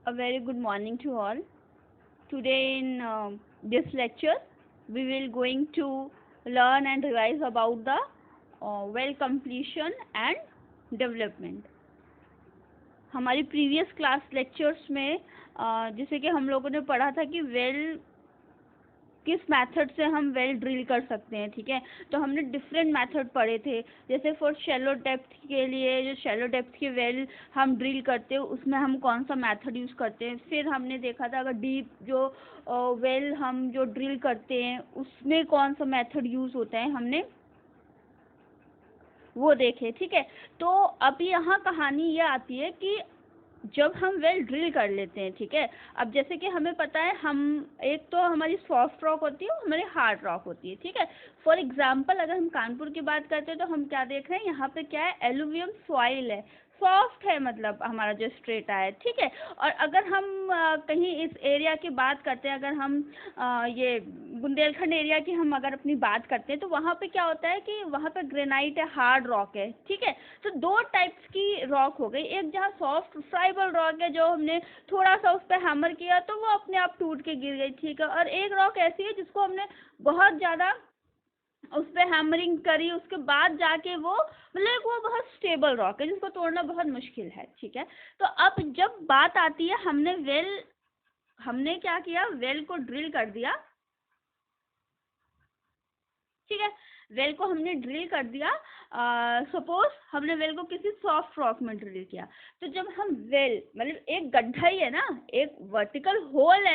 A very good morning to all. Today in this lecture, we will going to learn and revise about the well completion and development. हमारी previous class lectures में जैसे कि हम लोगों ने पढ़ा था कि वेल किस मेथड से हम वेल ड्रिल कर सकते हैं, ठीक है। तो हमने डिफरेंट मेथड पढ़े थे, जैसे फॉर शैलो डेप्थ के लिए जो शैलो डेप्थ की वेल हम ड्रिल करते हैं उसमें हम कौन सा मेथड यूज़ करते हैं। फिर हमने देखा था अगर डीप जो वेल हम जो ड्रिल करते हैं उसमें कौन सा मेथड यूज़ होता है, हमने वो देखे, ठीक है। तो अब यहाँ कहानी ये आती है कि जब हम वेल ड्रिल कर लेते हैं, ठीक है। अब जैसे कि हमें पता है हम एक तो हमारी सॉफ्ट रॉक होती है, हमारी हार्ड रॉक होती है, ठीक है। फॉर एग्जांपल अगर हम कानपुर की बात करते हैं तो हम क्या देख रहे हैं, यहाँ पे क्या है, एलुवियम सॉइल है, सॉफ्ट है, मतलब हमारा जो स्ट्रेटा है, ठीक है। और अगर हम कहीं इस एरिया की बात करते हैं, अगर हम ये बुंदेलखंड एरिया की हम अगर अपनी बात करते हैं तो वहाँ पे क्या होता है कि वहाँ पे ग्रेनाइट है, हार्ड रॉक है, ठीक है। तो दो टाइप्स की रॉक हो गई, एक जहाँ सॉफ्ट फ्राइबल रॉक है जो हमने थोड़ा सा उस पर हैमर किया तो वो अपने आप टूट के गिर गई, ठीक है। और एक रॉक ऐसी है जिसको हमने बहुत ज़्यादा उस पर हैमरिंग करी, उसके बाद जाके वो मतलब वो बहुत स्टेबल रॉक है जिसको तोड़ना बहुत मुश्किल है, ठीक है। तो अब जब बात आती है हमने क्या किया, वेल को ड्रिल कर दिया, ठीक है। वेल को हमने ड्रिल कर दिया, सपोज हमने वेल को किसी सॉफ्ट रॉक में ड्रिल किया, तो जब हम वेल मतलब एक गड्ढा ही है ना, एक वर्टिकल होल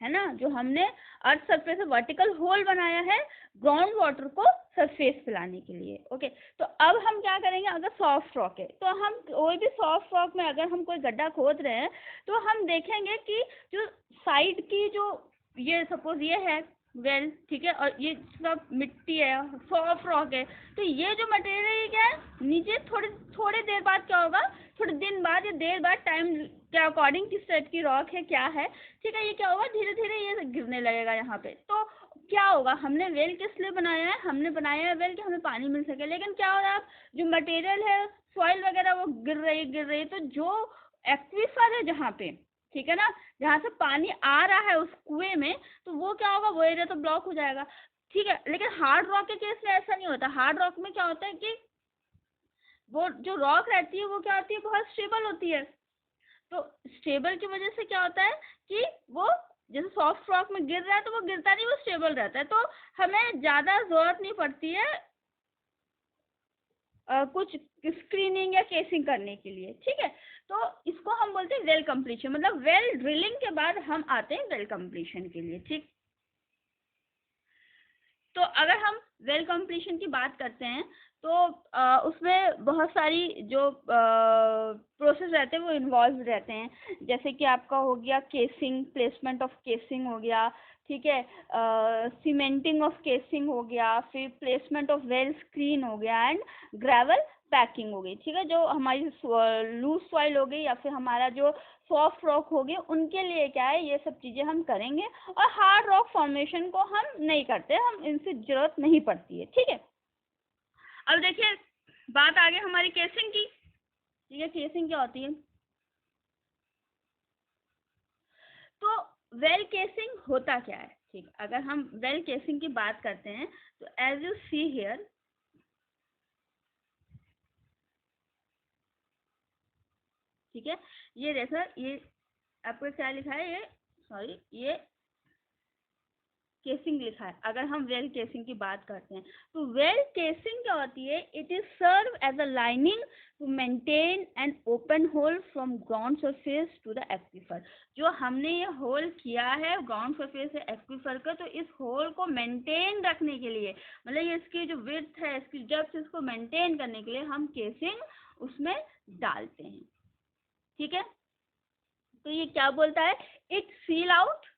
है ना, जो हमने अर्थ सरफेस से वर्टिकल होल बनाया है ग्राउंड वाटर को सरफेस पे लाने के लिए, ओके। तो अब हम क्या करेंगे, अगर सॉफ्ट रॉक है तो हम कोई भी सॉफ्ट रॉक में अगर हम कोई गड्ढा खोद रहे हैं तो हम देखेंगे कि जो साइड की जो ये सपोज ये है वेल, ठीक है, और ये सब मिट्टी है, सॉफ्ट रॉक है, तो ये जो मटेरियल है क्या है, नीचे थोड़ी देर बाद क्या होगा, थोड़े दिन बाद या देर बाद टाइम के अकॉर्डिंग किस टाइप की रॉक है क्या है, ठीक है, ये क्या होगा, धीरे धीरे ये गिरने लगेगा यहाँ पे। तो क्या होगा, हमने वेल किस लिए बनाया है, हमने बनाया है वेल कि हमें पानी मिल सके, लेकिन क्या हो रहा है, जो मटेरियल है सॉइल वगैरह वो गिर रही, तो जो एक्वीफर है जहाँ पे, ठीक है ना, जहाँ से पानी आ रहा है उस कुएं में, तो वो क्या होगा, वो एरिया तो ब्लॉक हो जाएगा, ठीक है। लेकिन हार्ड रॉक के केस में ऐसा नहीं होता। हार्ड रॉक में क्या होता है कि वो जो रॉक रहती है वो क्या होती है, बहुत स्टेबल होती है। तो स्टेबल की वजह से क्या होता है कि वो जैसे सॉफ्ट रॉक में गिर रहा है तो वो गिरता नहीं, वो स्टेबल रहता है, तो हमें ज्यादा जरूरत नहीं पड़ती है कुछ स्क्रीनिंग या केसिंग करने के लिए, ठीक है। तो इसको हम बोलते हैं वेल कंप्लीशन, मतलब वेल ड्रिलिंग के बाद हम आते हैं वेल कंप्लीशन के लिए, ठीक। तो अगर हम वेल कंप्लीशन की बात करते हैं तो उसमें बहुत सारी जो प्रोसेस रहते हैं वो इन्वॉल्व रहते हैं, जैसे कि आपका हो गया केसिंग, प्लेसमेंट ऑफ केसिंग हो गया, ठीक है, सीमेंटिंग ऑफ केसिंग हो गया, फिर प्लेसमेंट ऑफ वेल स्क्रीन हो गया एंड ग्रेवल पैकिंग हो गई, ठीक है। जो हमारी लूज सॉइल हो गई या फिर हमारा जो सॉफ्ट रॉक हो गए उनके लिए क्या है, ये सब चीज़ें हम करेंगे, और हार्ड रॉक फॉर्मेशन को हम नहीं करते, हम इनसे जरूरत नहीं पड़ती है, ठीक है। अब देखिए बात आगे हमारी केसिंग की, ठीक है। केसिंग क्या होती है, तो वेल केसिंग होता क्या है, ठीक। अगर हम वेल केसिंग की बात करते हैं तो एज यू सी हियर, ठीक है, ये देखो, ये आपको क्या लिखा है, ये सॉरी ये केसिंग लिखा है। अगर हम वेल केसिंग की बात करते हैं तो वेल केसिंग क्या होती है, it is serve as a lining to maintain an open hole from ground surface to the aquifer. जो हमने ये होल किया है ग्राउंड सरफेस से एक्वीफर का, तो इस होल को मेंटेन रखने के लिए, मतलब ये इसकी जो विड्थ है, इसकी डेप्थ, इसको मेंटेन करने के लिए हम केसिंग उसमें डालते हैं, ठीक है। तो ये क्या बोलता है, इट सील आउट,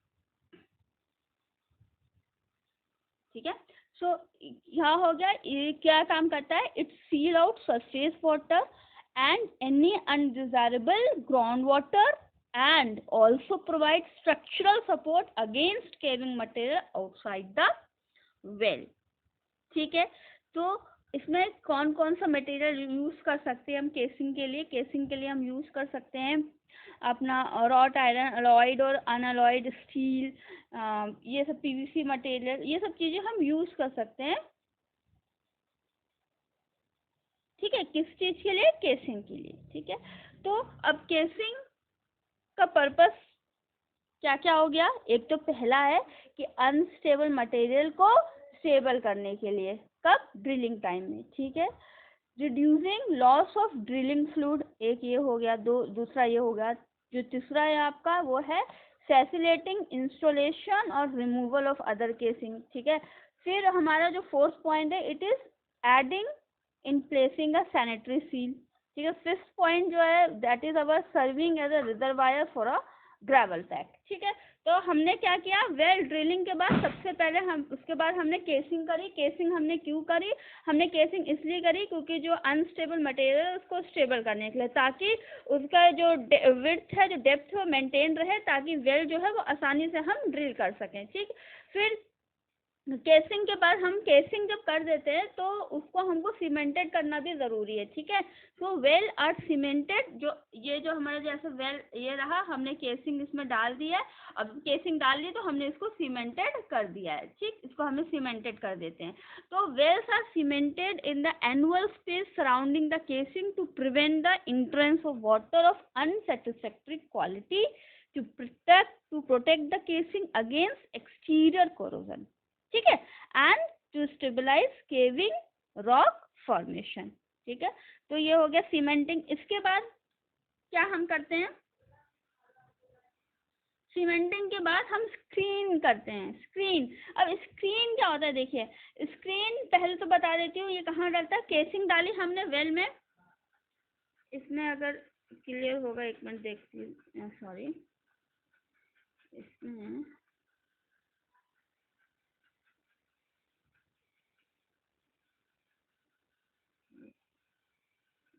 ठीक है। सो यहाँ हो गया, ये क्या काम करता है, it seal out surface water and any undesirable ground water and also provide structural support against caving material outside the well, ठीक है। तो इसमें कौन कौन सा मटेरियल यूज़ कर सकते हैं हम केसिंग के लिए? केसिंग के लिए हम यूज़ कर सकते हैं अपना रॉट आयरन, अलॉयड और अनअलॉयड स्टील, ये सब पीवीसी मटेरियल, ये सब चीज़ें हम यूज़ कर सकते हैं। ठीक है, किस चीज़ के लिए? केसिंग के लिए। ठीक है, तो अब केसिंग का पर्पस क्या क्या हो गया? एक तो पहला है कि अनस्टेबल मटेरियल को स्टेबल करने के लिए, कब? ड्रिलिंग टाइम में। ठीक है, reducing loss of drilling fluid, एक ये हो गया। दूसरा ये हो गया। जो तीसरा है आपका वो है फैसिलिटेटिंग इंस्टॉलेशन और रिमूवल ऑफ अदर केसिंग। ठीक है, फिर हमारा जो फोर्थ पॉइंट है, it is adding in placing a sanitary seal. ठीक है, फिफ्थ पॉइंट जो है that is our serving as a reservoir for a gravel pack. ठीक है, तो हमने क्या किया? वेल ड्रिलिंग के बाद सबसे पहले हम उसके बाद हमने केसिंग करी। केसिंग हमने क्यों करी? हमने केसिंग इसलिए करी क्योंकि जो अनस्टेबल मटेरियल है उसको स्टेबल करने के लिए, ताकि उसका जो विड्थ है, जो डेप्थ है वो मेंटेन रहे, ताकि वेल जो है वो आसानी से हम ड्रिल कर सकें। ठीक, फिर केसिंग के बाद हम केसिंग जब कर देते हैं तो उसको हमको सीमेंटेड करना भी ज़रूरी है। ठीक है, तो वेल आर सीमेंटेड। जो ये जो हमारा जैसे वेल ये रहा, हमने केसिंग इसमें डाल दिया है। अब केसिंग डाल दी तो हमने इसको सीमेंटेड कर दिया है। ठीक, इसको हमें सीमेंटेड कर देते हैं। तो wells are cemented in the annual space surrounding the casing to prevent the entrance of water of unsatisfactory quality, to protect the casing against exterior corrosion. ठीक है, and to stabilize caving rock formation. ठीक है, तो ये हो गया cementing. इसके बाद क्या हम करते हैं? सीमेंटिंग के बाद हम स्क्रीन करते हैं। स्क्रीन, अब स्क्रीन क्या होता है? देखिए, स्क्रीन पहले तो बता देती हूँ ये कहाँ डलता है। केसिंग डाली हमने वेल में, इसमें अगर क्लियर होगा, एक मिनट देखती हूँ, सॉरी, इसमें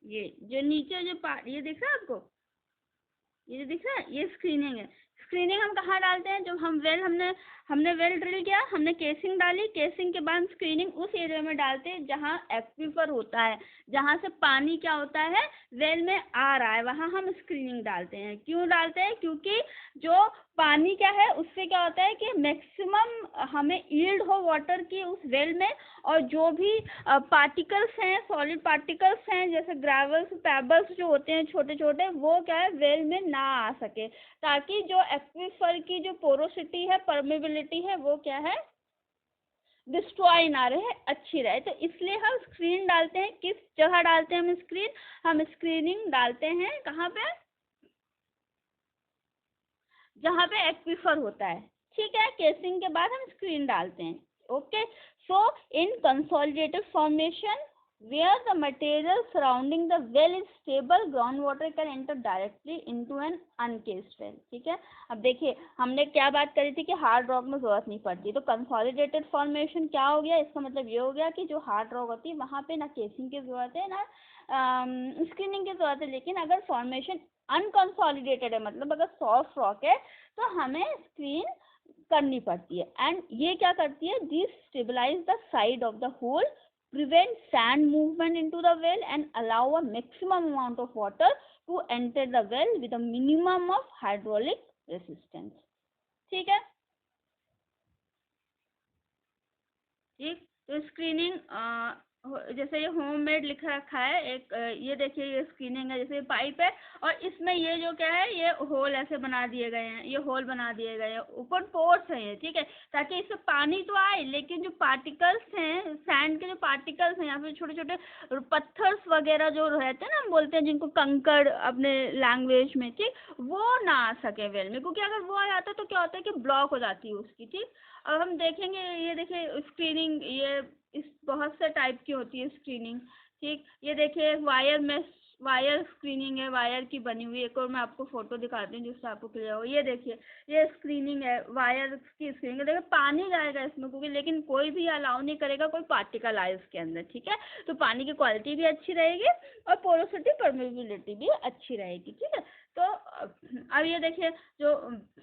ये जो नीचे जो पार्ट ये दिख रहा है आपको, ये जो दिख रहा है, ये स्क्रीनिंग है। स्क्रीनिंग हम कहाँ डालते हैं? जब हम वेल हमने वेल ड्रिल किया, हमने केसिंग डाली, केसिंग के बाद स्क्रीनिंग उस एरिया में डालते हैं जहाँ एक्वीफर होता है, जहाँ से पानी क्या होता है वेल में आ रहा है, वहाँ हम स्क्रीनिंग डालते हैं। क्यों डालते हैं? क्योंकि जो पानी क्या है उससे क्या होता है कि मैक्सिमम हमें यील्ड हो वाटर की उस वेल में, और जो भी पार्टिकल्स हैं, सॉलिड पार्टिकल्स हैं, जैसे ग्रेवल्स, पेबल्स जो होते हैं छोटे छोटे, वो क्या है वेल में ना आ सके, ताकि जो एक्वीफर की जो पोरोसिटी है, परमेबिलिटी है, वो क्या है डिस्ट्रॉय ना रहे, अच्छी रहे। तो इसलिए हम स्क्रीन डालते हैं। किस जगह डालते हैं हम स्क्रीन? हम स्क्रीनिंग डालते हैं कहाँ पे? जहाँ पे एक्वीफर होता है। ठीक है, केसिंग के बाद हम स्क्रीन डालते हैं। Okay, so in consolidated formation where the material surrounding the well is stable, groundwater can enter directly into an uncased well। ठीक है, अब देखिए हमने क्या बात करी थी कि हार्ड रॉक में जरूरत नहीं पड़ती, तो कंसोलिडेटेड फॉर्मेशन क्या हो गया? इसका मतलब ये हो गया कि जो हार्ड रॉक होती है वहाँ पे ना केसिंग की जरूरत है ना स्क्रीनिंग की जरूरत है। लेकिन अगर फॉर्मेशन अनकंसोलिडेटेड है, मतलब अगर सॉफ्ट रॉक है, तो हमें स्क्रीन करनी पड़ती है। एंड ये क्या करती है? This stabilise the side of the hole, prevent sand movement into the well, and allow a maximum amount of water to enter the well with a minimum of hydraulic resistance। ठीक है, ठीक, तो screening जैसे ये homemade लिख रखा है एक, ये देखिए ये स्क्रीनिंग है, जैसे ये पाइप है और इसमें ये जो क्या है ये होल ऐसे बना दिए गए हैं, ये होल बना दिए गए हैं, ऊपर पोर्स हैं ये। ठीक है, ताकि इससे पानी तो आए, लेकिन जो पार्टिकल्स हैं, सैंड के जो पार्टिकल्स हैं या फिर छोटे छोटे पत्थर्स वगैरह जो रहते हैं ना, हम बोलते हैं जिनको कंकड़ अपने लैंग्वेज में, ठीक, वो ना आ सके वेल में, क्योंकि अगर वो आ जाता है तो क्या होता है कि ब्लॉक हो जाती है उसकी। ठीक, अब हम देखेंगे, ये देखिए स्क्रीनिंग, ये इस बहुत से टाइप की होती है स्क्रीनिंग। ठीक, ये देखिए वायर में वायर स्क्रीनिंग है, वायर की बनी हुई। एक और मैं आपको फोटो दिखाती हूँ जिससे आपको क्लियर हो। ये देखिए ये स्क्रीनिंग है, वायर की स्क्रीनिंग है। देखिए पानी जाएगा इसमें क्योंकि, लेकिन कोई भी अलाउ नहीं करेगा कोई पार्टिकल आए उसके अंदर। ठीक है, तो पानी की क्वालिटी भी अच्छी रहेगी और पोरोसिटी परमेबिलिटी भी अच्छी रहेगी। ठीक है, तो अब ये देखिए जो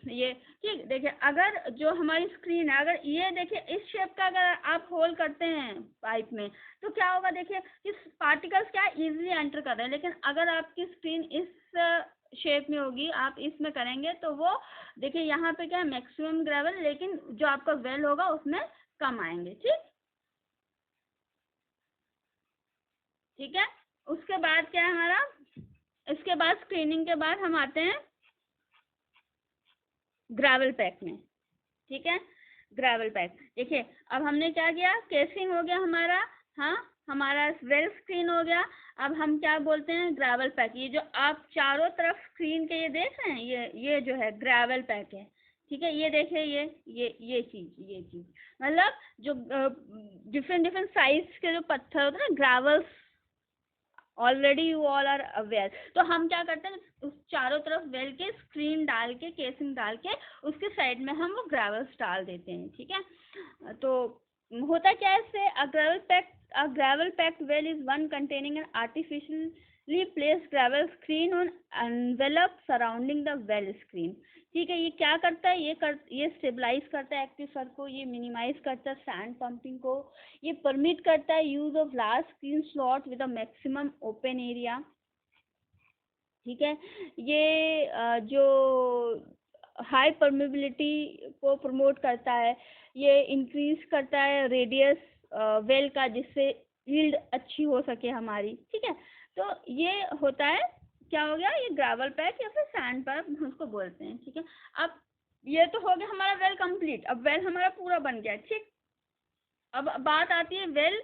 ये ठीक देखिए, अगर जो हमारी स्क्रीन है, अगर ये देखिए इस शेप का अगर आप होल करते हैं पाइप में, तो क्या होगा, देखिए इस पार्टिकल्स क्या इजीली एंटर कर रहे हैं। लेकिन अगर आपकी स्क्रीन इस शेप में होगी, आप इसमें करेंगे, तो वो देखिए यहाँ पे क्या है, मैक्सिमम ग्रेवल, लेकिन जो आपका वेल होगा उसमें कम आएंगे। ठीक, ठीक है। उसके बाद क्या है हमारा, इसके बाद स्क्रीनिंग के बाद हम आते हैं ग्रेवल पैक में। ठीक है, ग्रेवल पैक देखिए, अब हमने क्या किया, केसिंग हो गया हमारा, हाँ, हमारा वेल स्क्रीन हो गया। अब हम क्या बोलते हैं, ग्रेवल पैक। ये जो आप चारों तरफ स्क्रीन के ये देख रहे हैं, ये जो है ग्रेवल पैक है। ठीक है, ये देखिए, ये चीज मतलब जो डिफरेंट डिफरेंट साइज के जो पत्थर होते हैं ना, gravels, already you all are aware. तो हम क्या करते हैं, उस चारों तरफ वेल के स्क्रीन डाल के, केसिंग डाल के, उसके साइड में हम वो ग्रेवल्स डाल देते हैं। ठीक है, तो होता क्या है इससे, a gravel packed well is one containing an artificially placed gravel screen on envelope surrounding the well screen। ठीक है, ये क्या करता है, ये स्टेबलाइज करता है एक्वीफर को, ये मिनिमाइज करता है सैंड पंपिंग को, ये परमिट करता है use of large screen slot with a maximum open area. ठीक है, ये जो हाई परमेबिलिटी को प्रमोट करता है, ये इंक्रीज करता है रेडियस वेल का, जिससे यील्ड अच्छी हो सके हमारी। ठीक है, तो ये होता है, क्या हो गया, ये ग्रेवल पैक या फिर सैंड पैक उसको बोलते हैं। ठीक है, अब ये तो हो गया हमारा वेल कंप्लीट, अब वेल हमारा पूरा बन गया। ठीक, अब बात आती है वेल,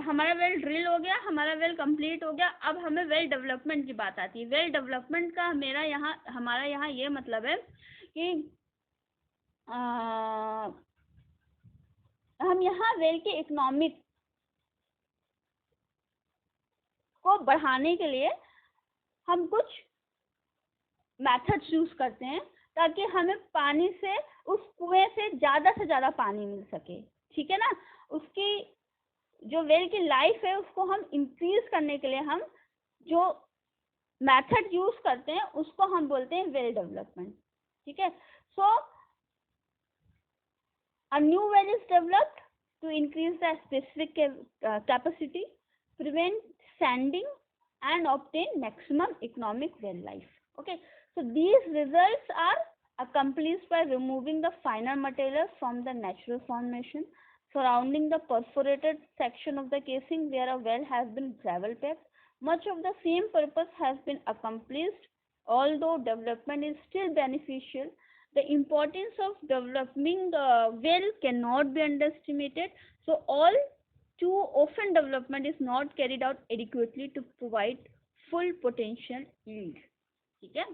हमारा वेल ड्रिल हो गया, हमारा वेल कंप्लीट हो गया। अब हमें वेल डेवलपमेंट की बात आती है। वेल डेवलपमेंट का हमारा यहाँ ये मतलब है कि हम यहाँ वेल के इकोनॉमिक को बढ़ाने के लिए हम कुछ मेथड्स यूज करते हैं, ताकि हमें पानी से, उस कुएं से ज़्यादा पानी मिल सके। ठीक है ना, उसकी जो वेल की लाइफ है उसको हम इंक्रीज करने के लिए हम जो मेथड यूज करते हैं उसको हम बोलते हैं वेल डेवलपमेंट। ठीक है, सो a new well is developed to increase the specific capacity, prevent sanding, and obtain maximum economic well life. Okay, so these results are accomplished by removing the finer material from the natural formation surrounding the perforated section of the casing where a well has been gravel packed. Much of the same purpose has been accomplished, although development is still beneficial. The importance of developing the well cannot be underestimated. So all too often development is not carried out adequately to provide full potential yield। ठीक है,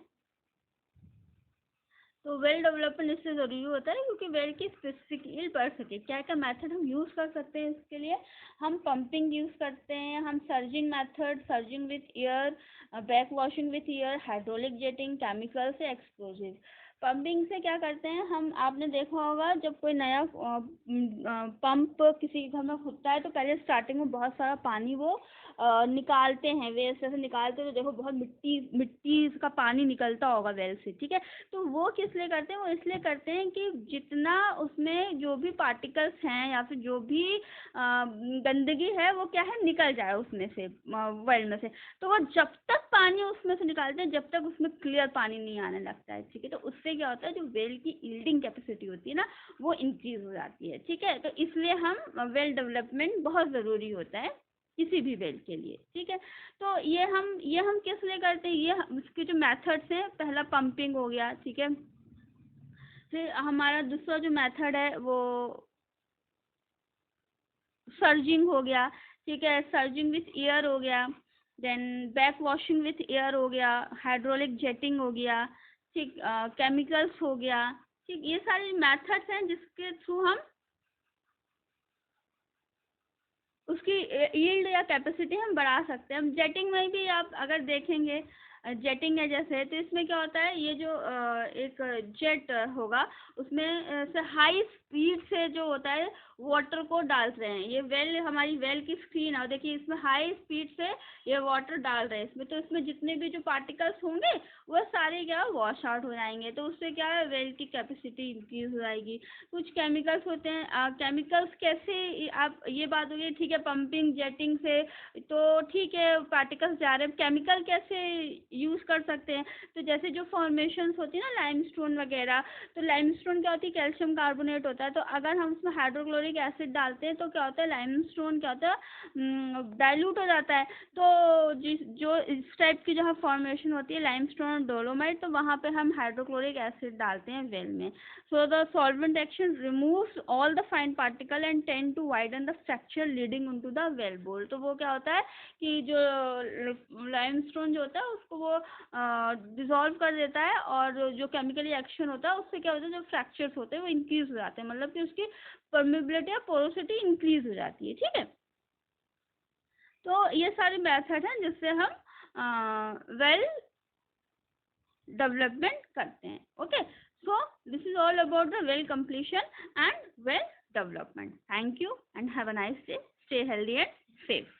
तो well development इससे ज़रूरी होता है क्योंकि well की specific yield बढ़ सके। क्या क्या मेथड हम यूज़ कर सकते हैं इसके लिए, हम पंपिंग यूज़ करते हैं, हम surging method, surging with air, back washing with air, hydraulic jetting, chemical से एक्सप्लोजिव। पंपिंग से क्या करते हैं हम, आपने देखा होगा जब कोई नया पंप किसी के घर में खुलता है तो पहले स्टार्टिंग में बहुत सारा पानी वो निकालते हैं, वेस्ट से निकालते हैं, तो देखो बहुत मिट्टी का पानी निकलता होगा वेल से। ठीक है, तो वो किस लिए करते हैं, वो इसलिए करते हैं कि जितना उसमें जो भी पार्टिकल्स हैं या फिर जो भी गंदगी है वो क्या है, निकल जाए उसमें से, वेल में से। तो वो जब तक पानी उसमें से निकालते हैं जब तक उसमें क्लियर पानी नहीं आने लगता है। ठीक है, तो उससे क्या होता है, जो वेल की यील्डिंग कैपेसिटी होती है ना, वो इंक्रीज हो जाती है। ठीक है, तो इसलिए हम वेल डेवलपमेंट बहुत ज़रूरी होता है किसी भी वेल के लिए। ठीक है, तो ये हम किस लिए करते हैं, ये इसके जो मेथड्स हैं, पहला पंपिंग हो गया। ठीक है, फिर हमारा दूसरा जो मेथड है वो सर्जिंग हो गया। ठीक है, सर्जिंग विथ एयर हो गया, then back washing with air हो गया, हाइड्रोलिक जेटिंग हो गया। ठीक, केमिकल्स हो गया। ठीक, ये सारे मेथड्स हैं जिसके थ्रू हम उसकी यील्ड या कैपेसिटी हम बढ़ा सकते हैं। हम जेटिंग में भी आप अगर देखेंगे, जेटिंग है जैसे, तो इसमें क्या होता है, ये जो एक जेट होगा उसमें से हाई स्पीड से जो होता है वाटर को डाल रहे हैं, ये वेल, हमारी वेल की स्क्रीन है, और देखिए इसमें हाई स्पीड से ये वाटर डाल रहे हैं इसमें, तो इसमें जितने भी जो पार्टिकल्स होंगे वो सारे क्या वॉश आउट हो जाएंगे, तो उससे क्या है वेल की कैपेसिटी इंक्रीज हो जाएगी। कुछ केमिकल्स होते हैं, केमिकल्स कैसे, आप ये बात हो गई ठीक है पंपिंग जेटिंग से, तो ठीक है पार्टिकल्स जा रहे हैं, केमिकल कैसे यूज़ कर सकते हैं, तो जैसे जो फॉर्मेशंस होती है ना लाइमस्टोन वगैरह, तो लाइमस्टोन क्या होती है, कैल्शियम कार्बोनेट होता है, तो अगर हम उसमें हाइड्रोक्लोरिक एसिड डालते हैं तो क्या होता है लाइमस्टोन क्या होता है डाइल्यूट हो जाता है, तो जो इस टाइप की जहाँ फॉर्मेशन होती है लाइमस्टोन डोलोमाइट, तो वहाँ पे हम हाइड्रोक्लोरिक एसिड डालते हैं वेल में, so the solvent action removes all the fine particle and tend to widen the fracture leading into the well bowl, तो वो क्या होता है कि जो लाइमस्टोन जो होता है उसको वो डिसॉल्व कर देता है, और जो केमिकली एक्शन होता है उससे क्या होता है जो फ्रैक्चर्स होते हैं वो इंक्रीज हो जाते हैं, मतलब कि उसकी परमेबिलिटी या पोरोसिटी इंक्रीज हो जाती है, ठीक है। तो ये सारे मेथड हैं जिससे हम वेल डेवलपमेंट करते हैं, okay. So this is all about the well completion and well development. Thank you and have a nice day. Stay healthy and safe.